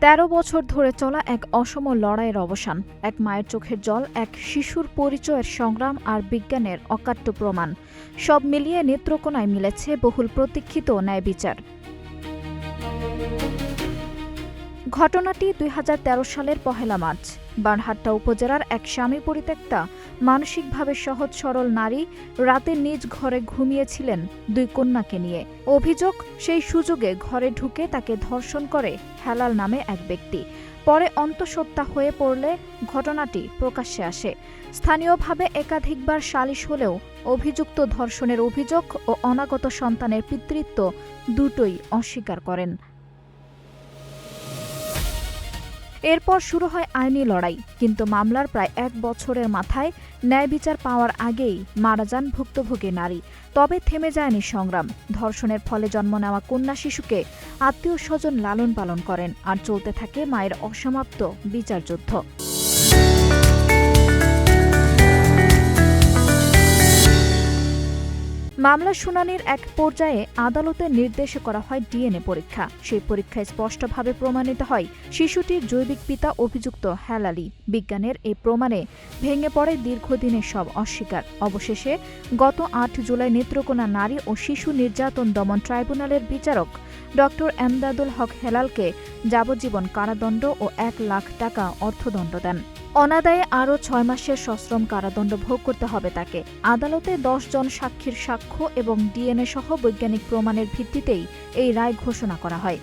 ১৩ বছর ধরে চলা এক অসম লড়াইয়ের অবসান, এক মায়ের চোখের জল, এক শিশুর পরিচয়ের সংগ্রাম আর বিজ্ঞানের অকাট্য প্রমাণ, সব মিলিয়ে নেত্রকোনায় মিলেছে বহুল প্রতীক্ষিত ন্যায় বিচার। ঘটনাটি ২০১৩ সালের ১ মার্চ। বারহাট্টা উপজেলার এক স্বামী পরিত্যক্তা মানসিকভাবে সহজ সরল নারী রাতে নিজ ঘরে ঘুমিয়েছিলেন ২ কন্যাকে নিয়ে। অভিযোগ, সেই সুযোগে ঘরে ঢুকে তাকে ধর্ষণ করে হেলাল নামে এক ব্যক্তি। পরে অন্তঃসত্ত্বা হয়ে পড়লে ঘটনাটি প্রকাশ্যে আসে। স্থানীয়ভাবে একাধিকবার সালিশ হলেও অভিযুক্ত ধর্ষণের অভিযোগ ও অনাগত সন্তানের পিতৃত্ব দুটোই অস্বীকার করেন। এরপর শুরু হয় আইনি লড়াই, কিন্তু মামলার প্রায় ১ বছরের মাথায় ন্যায় বিচার পাওয়ার আগেই মারা যান ভুক্তভোগী নারী। তবে থেমে যায়নি সংগ্রাম। ধর্ষণের ফলে জন্ম নেওয়া কন্যা শিশুকে আত্মীয় স্বজন লালন পালন করেন, আর চলতে থাকে মায়ের অসমাপ্ত বিচারযুদ্ধ। মামলা শুনানির এক পর্যায়ে আদালতের নির্দেশে করা হয় ডিএনএ পরীক্ষা। সেই পরীক্ষায় স্পষ্টভাবে প্রমাণিত হয় শিশুটির জৈবিক পিতা অভিযুক্ত হেলালি। বিজ্ঞানের এই প্রমাণে ভেঙে পড়ে দীর্ঘদিনের সব অস্বীকার। অবশেষে গত ৮ জুলাই নেত্রকোনা নারী ও শিশু নির্যাতন দমন ট্রাইব্যুনালের বিচারক ড এমদাদুল হক হেলালকে যাবজ্জীবন কারাদণ্ড ও ১ লাখ টাকা অর্থদণ্ড দেন। অনাদায়ে আরও ৬ মাসের সশ্রম কারাদণ্ড ভোগ করতে হবে তাকে। আদালতে ১০ জন সাক্ষীর সাক্ষ্য এবং ডিএনএ সহ বৈজ্ঞানিক প্রমাণের ভিত্তিতেই এই রায় ঘোষণা করা হয়।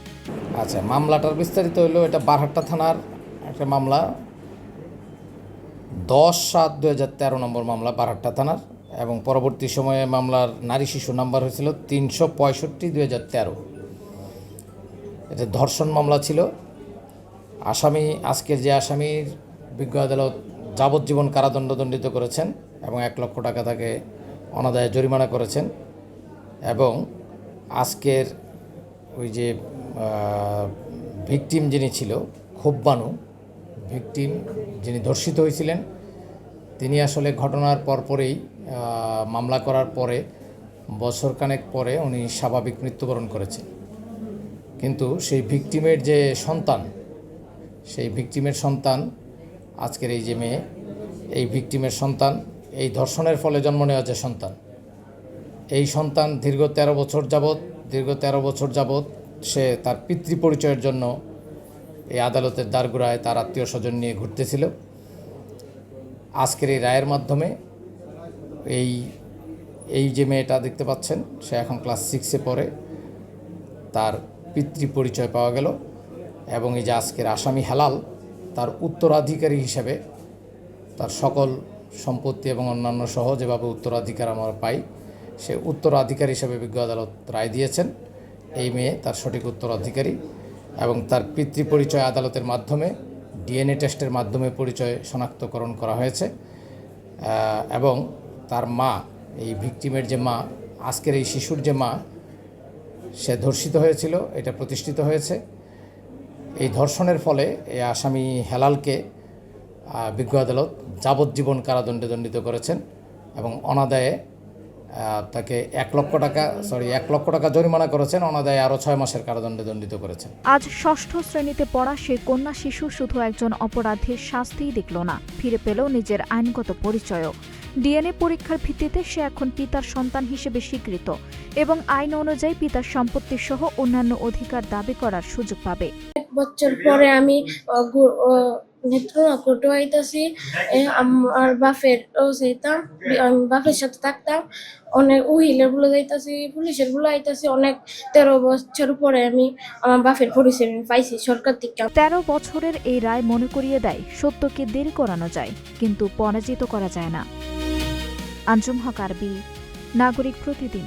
আচ্ছা, মামলাটার বিস্তারিত হলো, এটা বারহাট্টা থানার একটা মামলা, ১০/৭/২০১৩ নম্বর মামলা বারহাট্টা থানার, এবং পরবর্তী সময়ে মামলার নারী শিশু নাম্বার হয়েছিল ৩৬৫/২০১৩। এটা ধর্ষণ মামলা ছিল। আসামি, আজকের যে আসামির বিজ্ঞ আদালত যাবজ্জীবন কারাদণ্ড দণ্ডিত করেছেন এবং ১ লক্ষ টাকা তাকে অনাদায়ে জরিমানা করেছেন। এবং আজকের ওই যে ভিকটিম যিনি ছিল, খোব্বানু ভিকটিম যিনি ধর্ষিত হয়েছিলেন, তিনি আসলে ঘটনার পরপরেই মামলা করার পরে বছরখানেক পরে উনি স্বাভাবিক মৃত্যুবরণ করেছেন। কিন্তু সেই ভিকটিমের যে সন্তান, সেই ভিকটিমের সন্তান, আজকের এই যে মেয়ে, এই ভিকটিমের সন্তান, এই ধর্ষণের ফলে জন্ম নেওয়া যে সন্তান, এই সন্তান দীর্ঘ ১৩ বছর যাবৎ সে তার পিতৃ পরিচয়ের জন্য এই আদালতের দ্বারগোড়ায় তার আত্মীয় স্বজন নিয়ে ঘুরতেছিল। আজকের এই রায়ের মাধ্যমে এই যে মেয়েটা দেখতে পাচ্ছেন, সে এখন ক্লাস 6-এ পড়ে, তার পিতৃ পরিচয় পাওয়া গেল। এবং এই যে আজকের আসামি হেলাল, তার উত্তরাধিকারী হিসেবে তার সকল সম্পত্তি এবং অন্যান্য সহ যেভাবে উত্তরাধিকার আমরা পাই, সে উত্তরাধিকারী হিসেবে বিজ্ঞ আদালত রায় দিয়েছেন। এই মেয়ে তার সঠিক উত্তরাধিকারী, এবং তার পিতৃ পরিচয় আদালতের মাধ্যমে ডিএনএ টেস্টের মাধ্যমে পরিচয় শনাক্তকরণ করা হয়েছে। এবং তার মা, এই ভিকটিমের যে মা, আজকের এই শিশুর যে মা, সে ধর্ষিত হয়েছিল, এটা প্রতিষ্ঠিত হয়েছে। এই ধর্ষণের ফলে এই আসামি হেলালকে বিজ্ঞ আদালত যাবজ্জীবন কারাদণ্ডে দণ্ডিত করেছেন এবং অনাদায়ে তাকে ১ লক্ষ টাকা জরিমানা করেছেন। অনাদায়ে আরও ৬ মাসের কারাদণ্ডে দণ্ডিত করেছেন। আজ ৬ষ্ঠ শ্রেণীতে পড়া সেই কন্যা শিশু শুধু একজন অপরাধীর শাস্তিই দেখল না, ফিরে পেল নিজের আইনগত পরিচয়ও। ডিএনএ পরীক্ষার ভিত্তিতে সে এখন পিতার সন্তান হিসেবে স্বীকৃত এবং আইন অনুযায়ী পিতার সম্পত্তি সহ অন্যান্য অধিকার দাবি করার সুযোগ পাবে। ১ বছর পরে আমি নেত্রকোনা আইতাছি, আমার বাপের যেতাম, আমি বাপের সাথে থাকতাম। অনেক উহিলের বলে যাইতাছি, পুলিশের বলে আইতাছি। অনেক ১৩ বছর পরে আমি আমার বাপের পরিচয় পাইছি সরকার থেকে। ১৩ বছরের এই রায় মনে করিয়ে দেয়, সত্যকে দেরি করানো যায়, কিন্তু পরাজিত করা যায় না। আঞ্জুম হক আরবি, নাগরিক প্রতিদিন।